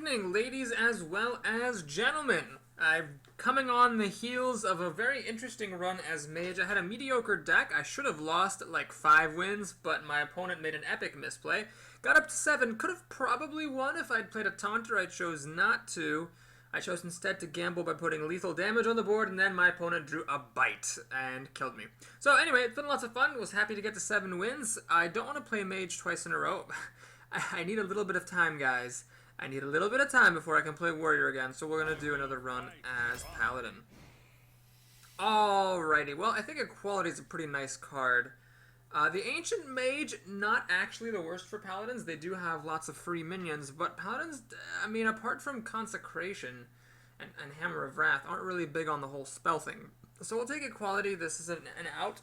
evening, ladies as well as gentlemen. I'm coming on the heels of a very interesting run as mage. I had a mediocre deck. I should have lost like 5 wins, but my opponent made an epic misplay. Got up to 7. Could have probably won if I'd played a taunter. I chose not to. I chose instead to gamble by putting lethal damage on the board, and then my opponent drew a bite and killed me. So anyway, it's been lots of fun. Was happy to get to 7 wins. I don't want to play mage twice in a row. I need a little bit of time, guys. I need a little bit of time before I can play warrior again, so we're going to do another run as Paladin. Alrighty, well, I think Equality is a pretty nice card. The Ancient Mage, not actually the worst for Paladins. They do have lots of free minions, but Paladins, I mean, apart from Consecration and Hammer of Wrath, aren't really big on the whole spell thing. So we'll take Equality. This is an out.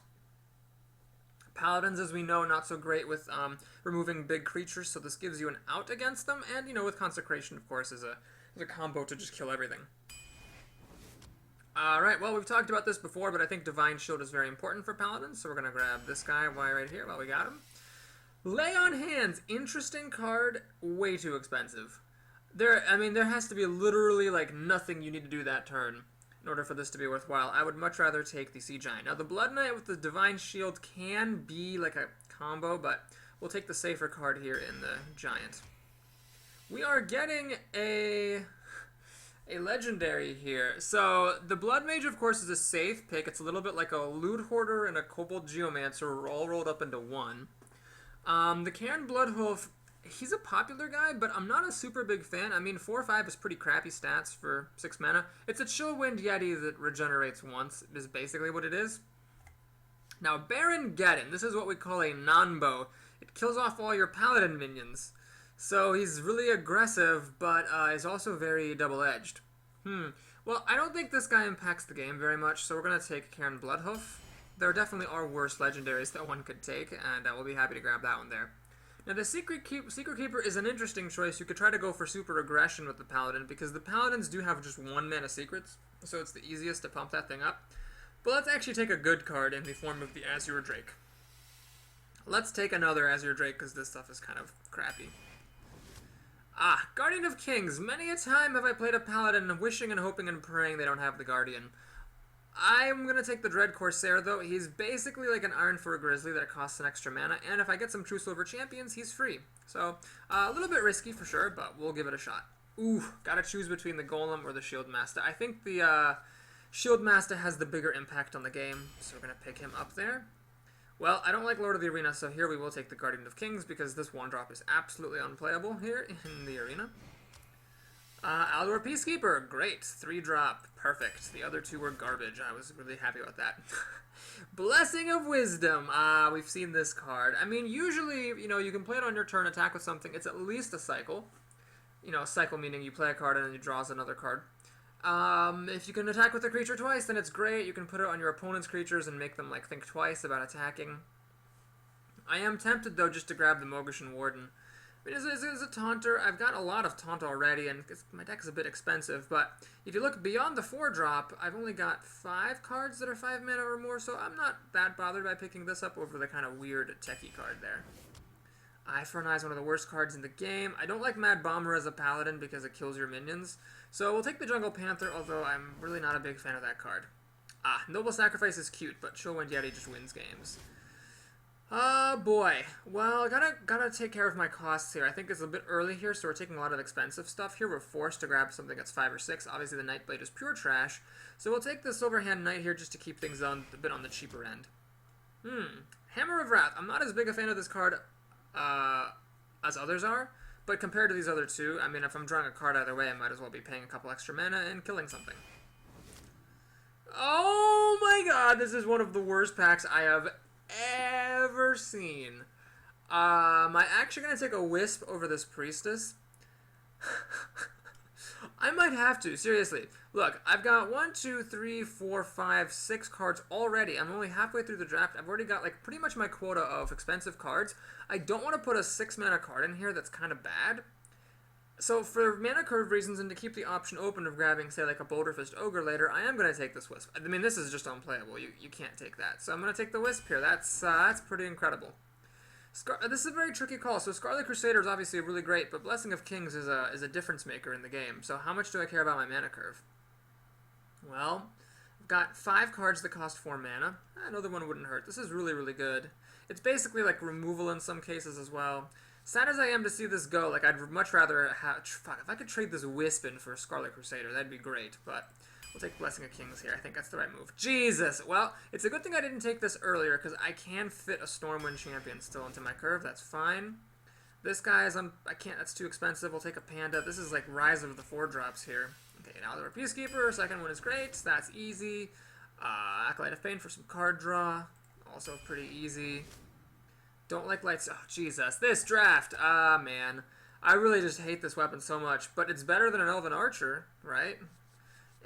Paladins, as we know, not so great with removing big creatures, so this gives you an out against them, and, you know, with Consecration, of course, is a combo to just kill everything. Alright, well, we've talked about this before, but I think Divine Shield is very important for Paladins, so we're going to grab this guy right here while we got him. Lay on Hands, interesting card, way too expensive. There has to be literally, like, nothing you need to do that turn in order for this to be worthwhile. I would much rather take the Sea Giant. Now, the Blood Knight with the Divine Shield can be like a combo, but we'll take the safer card here in the Giant. We are getting a legendary here. So, the Blood Mage, of course, is a safe pick. It's a little bit like a Loot Hoarder and a Kobold Geomancer all rolled up into one. The Cairn Bloodhoof, he's a popular guy, but I'm not a super big fan. I mean, 4/5 is pretty crappy stats for 6 mana. It's a Chillwind Yeti that regenerates once, is basically what it is. Now, Baron Geddon, this is what we call a non-bow. It kills off all your Paladin minions. So he's really aggressive, but is also very double-edged. Well, I don't think this guy impacts the game very much, so we're going to take Cairn Bloodhoof. There definitely are worse legendaries that one could take, and we'll be happy to grab that one there. Now, the Secret Keeper is an interesting choice. You could try to go for super aggression with the Paladin, because the Paladins do have just 1 mana secrets, so it's the easiest to pump that thing up. But let's actually take a good card in the form of the Azure Drake. Let's take another Azure Drake, because this stuff is kind of crappy. Guardian of Kings. Many a time have I played a Paladin wishing and hoping and praying they don't have the Guardian. I'm going to take the Dread Corsair, though. He's basically like an Ironfur Grizzly that costs an extra mana, and if I get some True Silver Champions, he's free. So, a little bit risky for sure, but we'll give it a shot. Ooh, gotta choose between the Golem or the Shield Master. I think the Shield Master has the bigger impact on the game, so we're going to pick him up there. Well, I don't like Lord of the Arena, so here we will take the Guardian of Kings, because this 1-drop is absolutely unplayable here in the arena. Aldor Peacekeeper, great. 3-drop, perfect. The other 2 were garbage. I was really happy about that. Blessing of Wisdom. We've seen this card. I mean, usually, you know, you can play it on your turn, attack with something. It's at least a cycle. You know, cycle meaning you play a card and then you draw another card. If you can attack with a creature twice, then it's great. You can put it on your opponent's creatures and make them, like, think twice about attacking. I am tempted, though, just to grab the Mogishan Warden. I mean, as a taunter, I've got a lot of taunt already, and my deck is a bit expensive, but if you look beyond the 4-drop, I've only got 5 cards that are 5 mana or more, so I'm not that bothered by picking this up over the kind of weird techie card there. Eye for an Eye is one of the worst cards in the game. I don't like Mad Bomber as a Paladin because it kills your minions, so we'll take the Jungle Panther, although I'm really not a big fan of that card. Noble Sacrifice is cute, but Chillwind Yeti just wins games. Oh boy. Well, gotta take care of my costs here. I think it's a bit early here, so we're taking a lot of expensive stuff here. We're forced to grab something that's 5 or 6. Obviously, the Nightblade is pure trash, so we'll take the Silverhand Knight here just to keep things a bit on the cheaper end. Hammer of Wrath. I'm not as big a fan of this card as others are, but compared to these other 2, I mean, if I'm drawing a card either way, I might as well be paying a couple extra mana and killing something. Oh my god, this is one of the worst packs I have ever seen. I'm actually going to take a Wisp over this Priestess. I might have to, seriously. Look, I've got 1, 2, 3, 4, 5, 6 cards already. I'm only halfway through the draft. I've already got, like, pretty much my quota of expensive cards. I don't want to put a 6-mana card in here that's kind of bad. So, for mana curve reasons and to keep the option open of grabbing, say, like a Boulderfist Ogre later, I am going to take this Wisp. I mean, this is just unplayable. You can't take that. So I'm going to take the Wisp here. That's pretty incredible. This is a very tricky call. So Scarlet Crusader is obviously really great, but Blessing of Kings is a difference maker in the game. So how much do I care about my mana curve? Well, I've got 5 cards that cost 4 mana. Another one wouldn't hurt. This is really, really good. It's basically like removal in some cases as well. Sad as I am to see this go, like I'd much rather have... Fuck, if I could trade this Wisp in for Scarlet Crusader, that'd be great, but... We'll take Blessing of Kings here. I think that's the right move. Jesus! Well, it's a good thing I didn't take this earlier, because I can fit a Stormwind Champion still into my curve. That's fine. This guy is... I can't... That's too expensive. We'll take a Panda. This is like Rise of the 4-drops here. Okay, now they're a Peacekeeper. Second one is great. That's easy. Acolyte of Pain for some card draw. Also pretty easy. Don't like lights... Oh, Jesus. This draft! Ah, man. I really just hate this weapon so much. But it's better than an Elven Archer, right?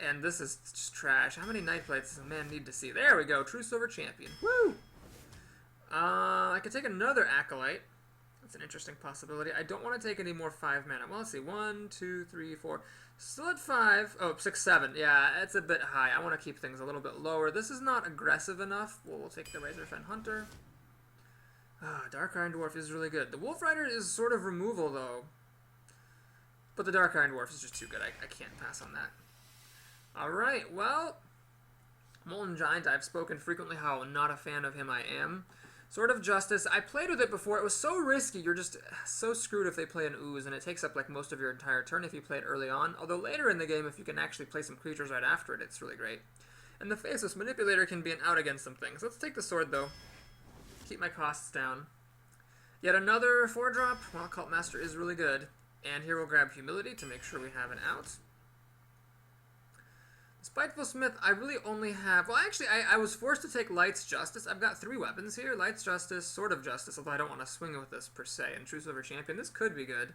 And this is just trash. How many Night Plates does a man need to see? There we go. True Silver Champion. Woo! I could take another Acolyte. That's an interesting possibility. I don't want to take any more 5 mana. Well, let's see. 1, 2, 3, 4. Still at 5. Oh, 6, 7. Yeah, it's a bit high. I want to keep things a little bit lower. This is not aggressive enough. Well, we'll take the Razorfen Hunter. Dark Iron Dwarf is really good. The Wolf Rider is sort of removal, though. But the Dark Iron Dwarf is just too good. I can't pass on that. Alright, well, Molten Giant, I've spoken frequently how not a fan of him I am. Sword of Justice, I played with it before. It was so risky. You're just so screwed if they play an Ooze, and it takes up like most of your entire turn if you play it early on. Although later in the game, if you can actually play some creatures right after it, it's really great. And the Faceless Manipulator can be an out against some things. Let's take the Sword, though. Keep my costs down. Yet another 4-drop. Well, Cult Master is really good. And here we'll grab Humility to make sure we have an out. Spiteful Smith, I really only have... Well, actually, I was forced to take Light's Justice. I've got 3 weapons here. Light's Justice, Sword of Justice, although I don't want to swing with this per se. And True Silver Champion, this could be good.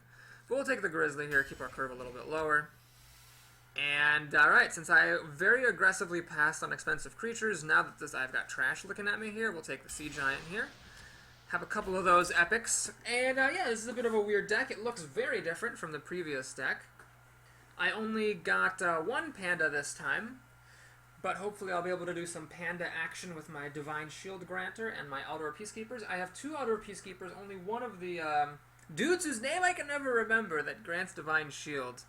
But we'll take the Grizzly here, keep our curve a little bit lower. And, alright, since I very aggressively passed on expensive creatures, now that I've got trash looking at me here, we'll take the Sea Giant here. Have a couple of those epics. And, yeah, this is a bit of a weird deck. It looks very different from the previous deck. I only got 1 Panda this time, but hopefully I'll be able to do some Panda action with my Divine Shield Granter and my Outdoor Peacekeepers. I have 2 Outdoor Peacekeepers, only one of the dudes whose name I can never remember that grants Divine Shield.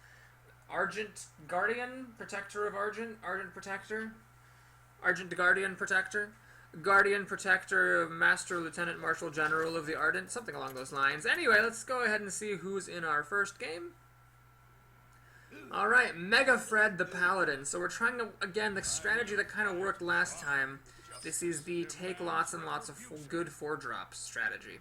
Argent Guardian, Protector of Argent, Ardent Protector, Argent Guardian Protector, Guardian Protector, Master Lieutenant Marshal General of the Ardent, something along those lines. Anyway, let's go ahead and see who's in our first game. Alright, Mega Fred the Paladin. So we're trying to, again, the strategy that kind of worked last time. This is the take lots and lots of good 4-drop strategy.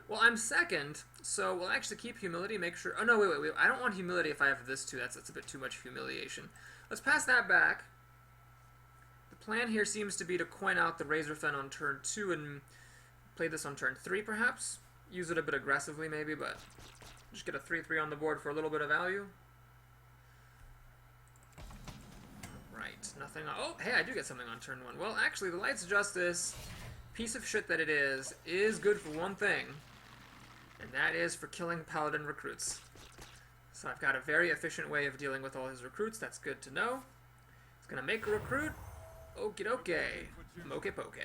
Well, I'm second, so we'll actually keep Humility, make sure... Oh, no, wait. I don't want Humility if I have this too. That's a bit too much humiliation. Let's pass that back. The plan here seems to be to coin out the Razorfen on turn 2 and play this on turn 3, perhaps. Use it a bit aggressively, maybe, but just get a 3/3 on the board for a little bit of value. Right, nothing. Oh, hey, I do get something on turn 1. Well, actually, the Light's Justice, piece of shit that it is good for one thing, and that is for killing Paladin recruits. So I've got a very efficient way of dealing with all his recruits. That's good to know. He's gonna make a recruit. Okie dokie. Moke poke.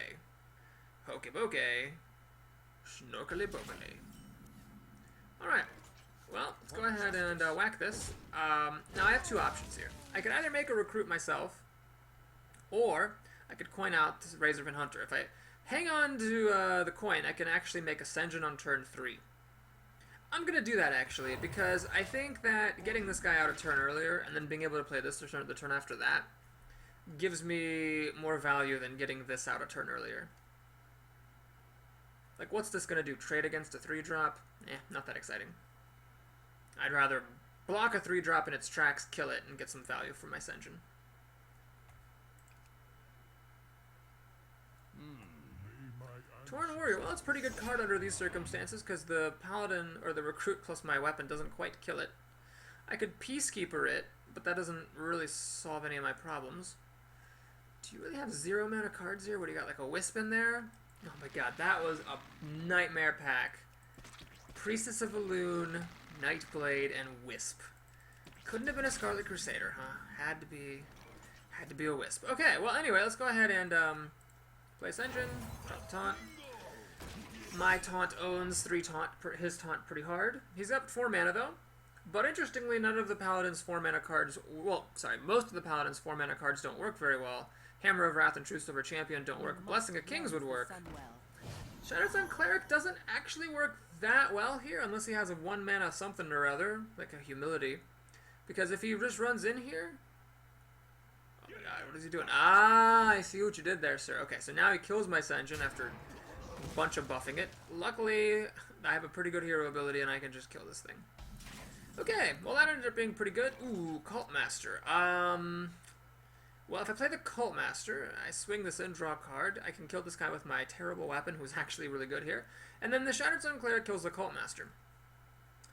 Hoke boke. Snorkely bokely. Alright. Well, let's go ahead and whack this. Now I have 2 options here. I could either make a recruit myself, or I could coin out this Razorfen Hunter. If I hang on to the coin, I can actually make Ascension on turn 3. I'm going to do that, actually, because I think that getting this guy out a turn earlier, and then being able to play this the turn after that, gives me more value than getting this out a turn earlier. Like, what's this going to do? Trade against a 3-drop? Not that exciting. I'd rather block a 3-drop in its tracks, kill it, and get some value for my Ascension. Torn Warrior. Well, it's a pretty good card under these circumstances, because the Paladin, or the Recruit plus my weapon, doesn't quite kill it. I could Peacekeeper it, but that doesn't really solve any of my problems. Do you really have 0 mana cards here? What do you got, like a Wisp in there? Oh my god, that was a nightmare pack. Priestess of Elune, Nightblade, and Wisp. Couldn't have been a Scarlet Crusader, huh? Had to be a Wisp. Okay, well anyway, let's go ahead and play Ascension, drop the taunt. My taunt owns his taunt pretty hard. He's up 4 mana though. But interestingly, none of the Paladin's 4 mana cards, well, sorry, most of the Paladin's 4 mana cards don't work very well. Hammer of Wrath and Truthsilver Champion don't work. Blessing of Kings would work. Shadowstone Cleric doesn't actually work that well here, unless he has a 1 mana something or other, like a Humility. Because if he just runs in here... Oh my god, what is he doing? Ah, I see what you did there, sir. Okay, so now he kills my Sen'jin after a bunch of buffing it. Luckily, I have a pretty good hero ability and I can just kill this thing. Okay, well that ended up being pretty good. Ooh, Cult Master. Well, if I play the Cult Master, I swing this in, draw a card, I can kill this guy with my terrible weapon, who's actually really good here, and then the Shadowstone Cleric kills the Cult Master.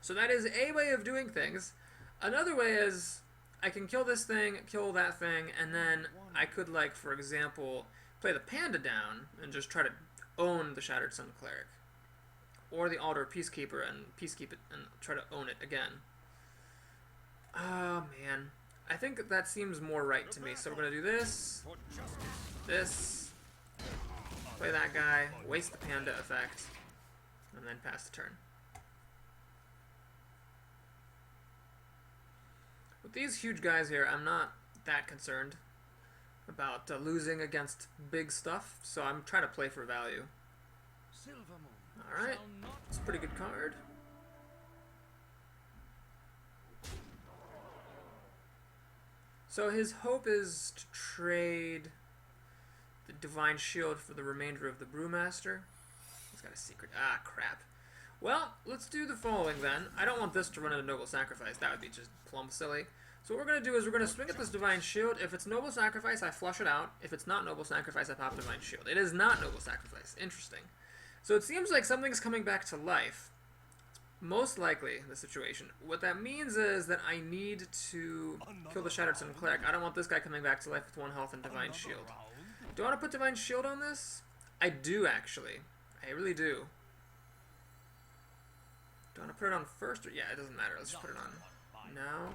So that is a way of doing things. Another way is, I can kill this thing, kill that thing, and then I could, like, for example, play the Panda down, and just try to own the Shadowstone Cleric. Or the Altar Peacekeeper, and peacekeep it, and try to own it again. Oh, man. I think that seems more right to me. So we're going to do this, this, play that guy, waste the Panda effect, and then pass the turn. With these huge guys here, I'm not that concerned about losing against big stuff, so I'm trying to play for value. Alright, it's a pretty good card. So his hope is to trade the Divine Shield for the remainder of the Brewmaster. He's got a secret. Ah, crap. Well, let's do the following then. I don't want this to run into Noble Sacrifice. That would be just plumb silly. So what we're going to do is we're going to swing at this Divine Shield. If it's Noble Sacrifice, I flush it out. If it's not Noble Sacrifice, I pop Divine Shield. It is not Noble Sacrifice. Interesting. So it seems like something's coming back to life. Most likely the situation. What that means is that I need to kill the Shadowstone Cleric. I don't want this guy coming back to life with 1 health and Divine Shield. Do I want to put Divine Shield on this? I do, actually. I really do. Do I want to put it on first? Or yeah, it doesn't matter. Let's just put it on now.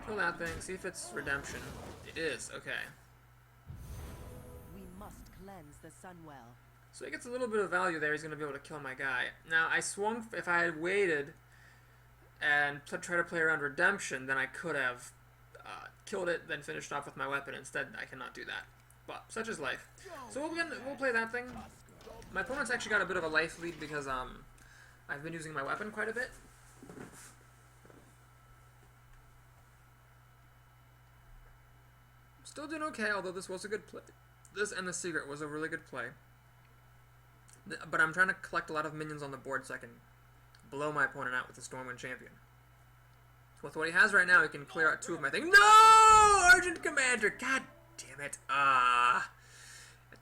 Kill that thing. See if it's redemption. It is. Okay. We must cleanse the Sunwell. So he gets a little bit of value there. He's going to be able to kill my guy. Now, I swung... If I had waited and try to play around Redemption, then I could have killed it, then finished off with my weapon. Instead, I cannot do that. But such is life. So we'll play that thing. My opponent's actually got a bit of a life lead because I've been using my weapon quite a bit. Still doing okay, although this was a good play. This and the Secret was a really good play. But I'm trying to collect a lot of minions on the board so I can blow my opponent out with the Stormwind Champion. With what he has right now, he can clear out 2 of my things. No! Argent Commander! God damn it. I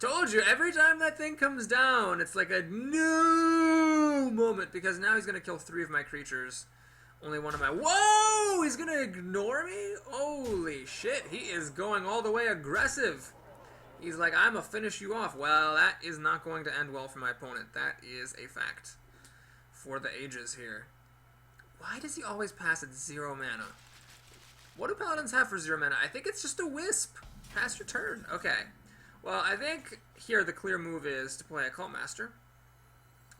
told you, every time that thing comes down, it's like a no moment, because now he's going to kill 3 of my creatures. Only 1 of my... Whoa! He's going to ignore me? Holy shit, he is going all the way aggressive. He's like, I'm going to finish you off. Well, that is not going to end well for my opponent. That is a fact for the ages here. Why does he always pass at 0 mana? What do Paladins have for 0 mana? I think it's just a Wisp. Pass your turn. Okay. Well, I think here the clear move is to play a Cult Master.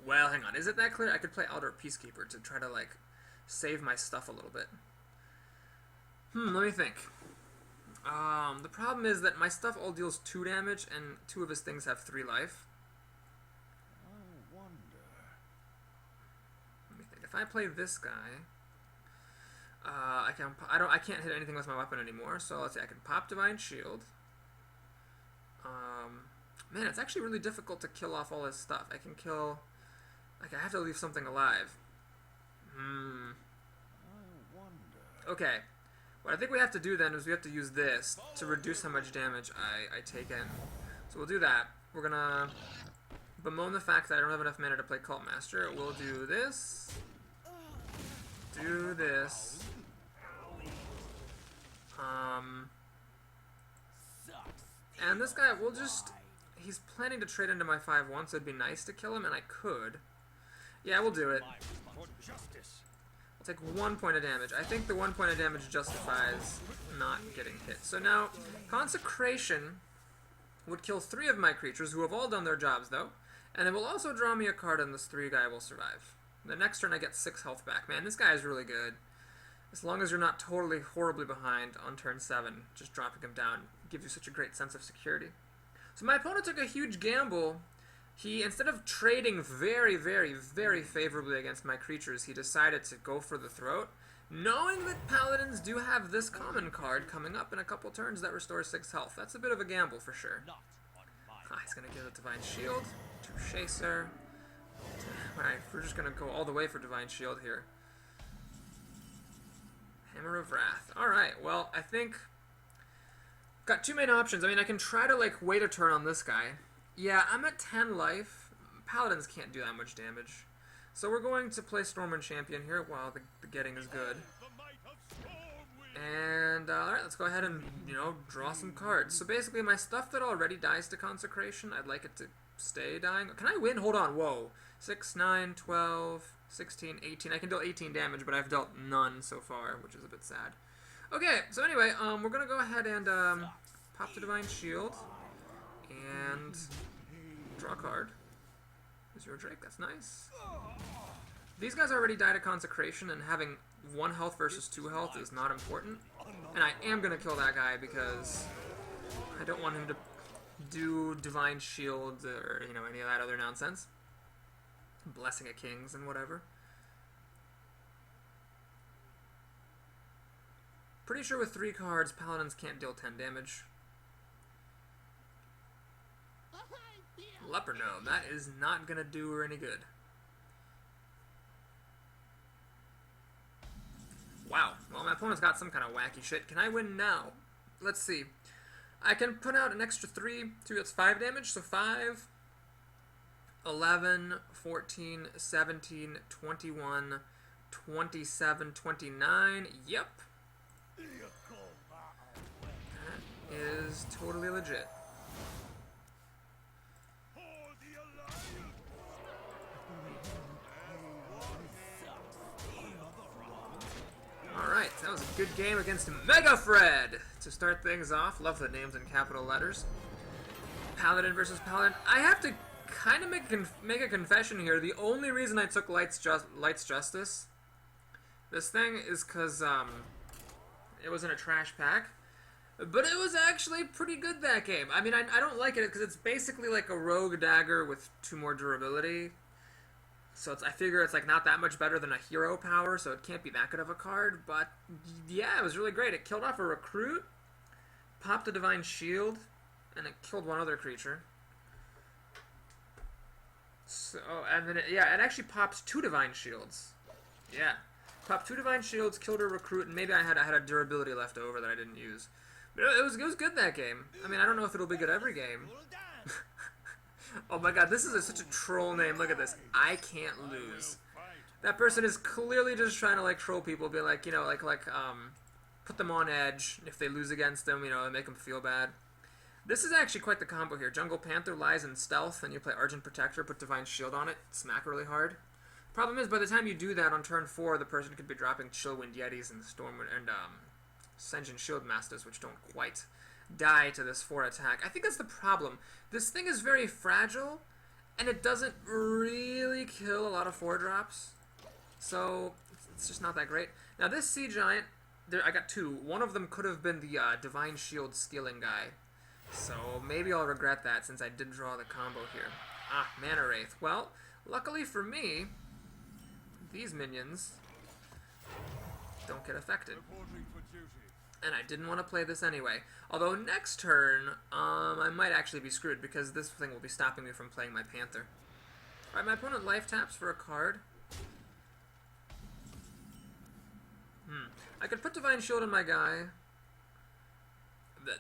Well, hang on. Is it that clear? I could play Altar Peacekeeper to try to, like, save my stuff a little bit. Let me think. The problem is that my stuff all deals 2 damage, and 2 of his things have 3 life. I wonder. Let me think. If I play this guy, I can't hit anything with my weapon anymore. So let's see. I can pop Divine Shield. Man, it's actually really difficult to kill off all his stuff. I can kill. Like, I have to leave something alive. I wonder. Okay. What I think we have to do then is we have to use this to reduce how much damage I take in. So we'll do that. We're gonna bemoan the fact that I don't have enough mana to play Cult Master. We'll do this. Do this. And this guy, we'll just... He's planning to trade into my 5/1, so it'd be nice to kill him, and I could. Yeah, we'll do it. I'll take 1 point of damage. I think the 1 point of damage justifies not getting hit. So now, Consecration would kill 3 of my creatures, who have all done their jobs, though, And it will also draw me a card, and this 3 guy will survive. The next turn I get 6 health back. Man, this guy is really good. As long as you're not totally horribly behind on turn 7, just dropping him down gives you such a great sense of security. So my opponent took a huge gamble. He, instead of trading very, very, very favorably against my creatures, he decided to go for the throat, knowing that Paladins do have this common card coming up in a couple turns that restores 6 health. That's a bit of a gamble for sure. He's going to give it Divine Shield. Touché, sir. Alright, we're just going to go all the way for Divine Shield here. Hammer of Wrath. Alright, well, I think... got 2 main options. I mean, I can try to, like, wait a turn on this guy. Yeah, I'm at 10 life. Paladins can't do that much damage. So we're going to play Stormwind Champion here while the getting is good. And, alright, let's go ahead and, you know, draw some cards. So basically, my stuff that already dies to Consecration, I'd like it to stay dying. Can I win? Hold on, whoa. 6, 9, 12, 16, 18. I can deal 18 damage, but I've dealt none so far, which is a bit sad. Okay, so anyway, we're gonna go ahead and, pop the Divine Shield. And draw a card. Zero Drake, that's nice. These guys already died of Consecration, and having 1 health versus 2 health is not important. And I am going to kill that guy because I don't want him to do Divine Shield or, you know, any of that other nonsense. Blessing of Kings and whatever. Pretty sure with 3 cards, Paladins can't deal 10 damage. Leper Gnome, that is not going to do her any good. Wow, well my opponent's got some kind of wacky shit. Can I win now? Let's see. I can put out an extra 3, that's 5 damage, so 5, 11, 14, 17, 21, 27, 29, yep. That is totally legit. Alright, that was a good game against Mega Fred to start things off. Love the names in capital letters. Paladin versus Paladin. I have to kind of make a confession here. The only reason I took Light's Justice, this thing, is because it was in a trash pack. But it was actually pretty good that game. I mean, I don't like it because it's basically like a rogue dagger with 2 more durability. So I figure it's like not that much better than a hero power, so it can't be that good of a card. But yeah, it was really great. It killed off a recruit, popped a Divine Shield, and it killed 1 other creature. So, and then it actually pops 2 Divine Shields. Yeah, popped 2 Divine Shields, killed a recruit, and maybe I had a durability left over that I didn't use. But it was good that game. I mean, I don't know if it'll be good every game. Oh my god, this is such a troll name. Look at this. I can't lose. That person is clearly just trying to, like, troll people, be like, you know, put them on edge if they lose against them, you know, and make them feel bad. This is actually quite the combo here. Jungle Panther lies in stealth, and you play Argent Protector, put Divine Shield on it, smack really hard. Problem is, by the time you do that on turn 4, the person could be dropping Chillwind Yetis and Stormwind and Sen'jin Shield Masters, which don't quite die to this 4 attack. I think that's the problem. This thing is very fragile, and it doesn't really kill a lot of 4 drops, so it's just not that great. Now this Sea Giant, I got 2. One of them could have been the Divine Shield Skilling guy, so maybe I'll regret that since I did draw the combo here. Ah, Mana Wraith. Well, luckily for me, these minions don't get affected. And I didn't want to play this anyway. Although next turn, I might actually be screwed because this thing will be stopping me from playing my Panther. Alright, my opponent life taps for a card. I could put Divine Shield on my guy.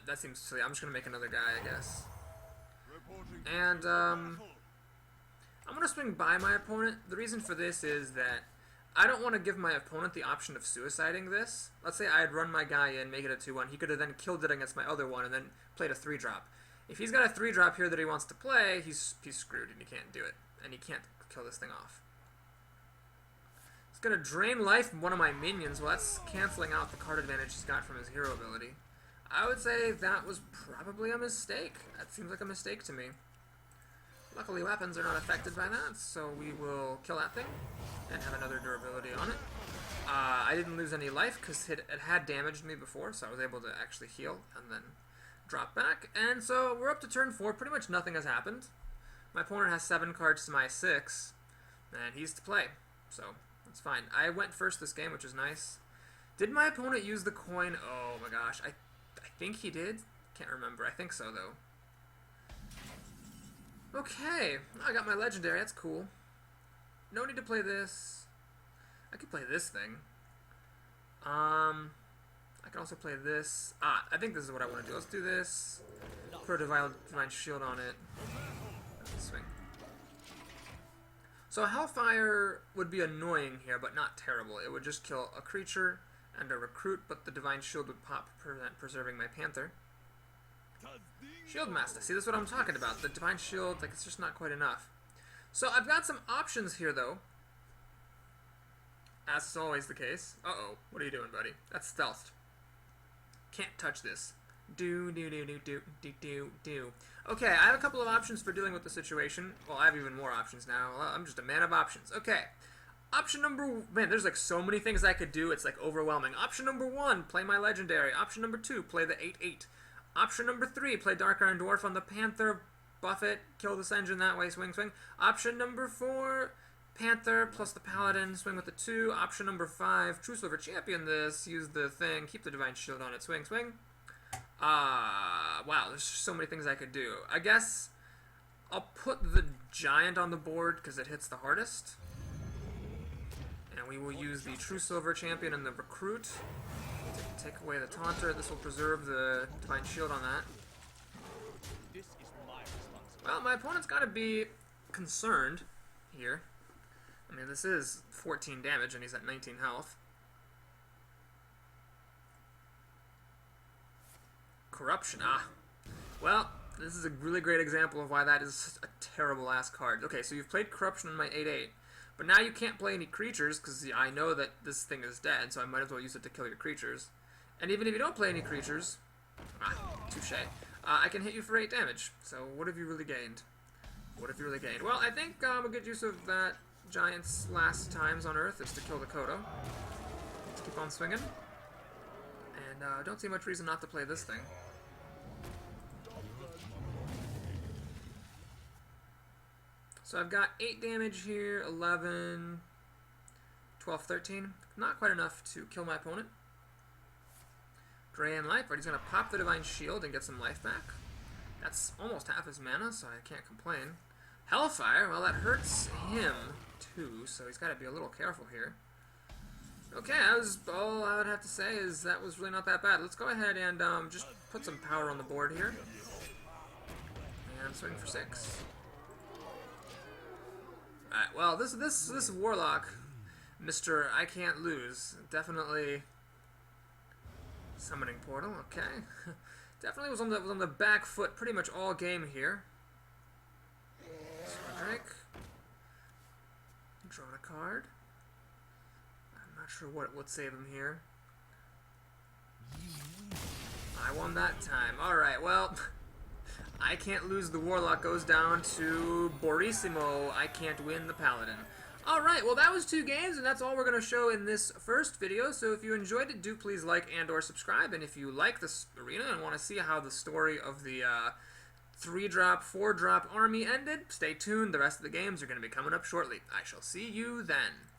That seems silly. I'm just going to make another guy, I guess. And, I'm going to swing by my opponent. The reason for this is that I don't want to give my opponent the option of suiciding this. Let's say I'd run my guy in, make it a 2-1. He could have then killed it against my other one and then played a 3-drop. If he's got a 3-drop here that he wants to play, he's screwed and he can't do it. And he can't kill this thing off. It's going to drain life from one of my minions. Well, that's canceling out the card advantage he's got from his hero ability. I would say that was probably a mistake. That seems like a mistake to me. Luckily, weapons are not affected by that, so we will kill that thing and have another durability on it. I didn't lose any life because it had damaged me before, so I was able to actually heal and then drop back. And so we're up to turn 4. Pretty much nothing has happened. My opponent has 7 cards to my 6, and he's to play, so that's fine. I went first this game, which is nice. Did my opponent use the coin? Oh my gosh, I think he did. Can't remember. I think so, though. Okay, I got my legendary. That's cool. No need to play this. I could play this thing. I can also play this. I think this is what I want to do. Let's do this. Put a divine shield on it. Swing. So Hellfire would be annoying here, but not terrible. It would just kill a creature and a recruit, but the divine shield would pop, preserving my Panther. Shield Master. See, that's what I'm talking about. The divine shield, like, it's just not quite enough. So I've got some options here, though. As is always the case. Uh-oh. What are you doing, buddy? That's stealthed. Can't touch this. Do. Okay, I have a couple of options for dealing with the situation. Well, I have even more options now. Well, I'm just a man of options. Okay. Option number... Man, there's like so many things I could do. It's like overwhelming. Option number 1, play my legendary. Option number 2, play the 8/8. Option number 3, play Dark Iron Dwarf on the Panther. Buff it. Kill this engine that way. Swing. Option number 4... Panther plus the Paladin, swing with the 2. Option number 5, True Silver Champion this, use the thing, keep the Divine Shield on it, swing. Wow, there's so many things I could do. I guess I'll put the Giant on the board because it hits the hardest. And we will use the True Silver Champion and the Recruit. Take away the Taunter, this will preserve the Divine Shield on that. Well, my opponent's got to be concerned here. I mean, this is 14 damage, and he's at 19 health. Corruption. Well, this is a really great example of why that is a terrible-ass card. Okay, so you've played Corruption on my 8/8, but now you can't play any creatures, because I know that this thing is dead, so I might as well use it to kill your creatures. And even if you don't play any creatures... touche. I can hit you for 8 damage. So, what have you really gained? Well, I think a good use of that Giant's last times on Earth is to kill the Kodo. Let's keep on swinging. And don't see much reason not to play this thing. So I've got 8 damage here, 11, 12, 13. Not quite enough to kill my opponent. Drain life, but he's going to pop the Divine Shield and get some life back. That's almost half his mana, so I can't complain. Hellfire, well, that hurts him too, so he's got to be a little careful here. Okay, all I would have to say is that was really not that bad. Let's go ahead and just put some power on the board here. And swing for 6. Alright, well, this Warlock, Mr. I Can't Lose, definitely summoning portal, okay. Definitely was on the back foot pretty much all game here. Drake. Drawing a card. I'm not sure what would save him here. I won that time. Alright, well, I Can't Lose the Warlock goes down to Borissimo. I Can't Win the Paladin. Alright, well that was 2 games, and that's all we're going to show in this first video. So if you enjoyed it, do please like and or subscribe. And if you like this arena and want to see how the story of the 3-drop, 4-drop army ended, stay tuned. The rest of the games are going to be coming up shortly. I shall see you then.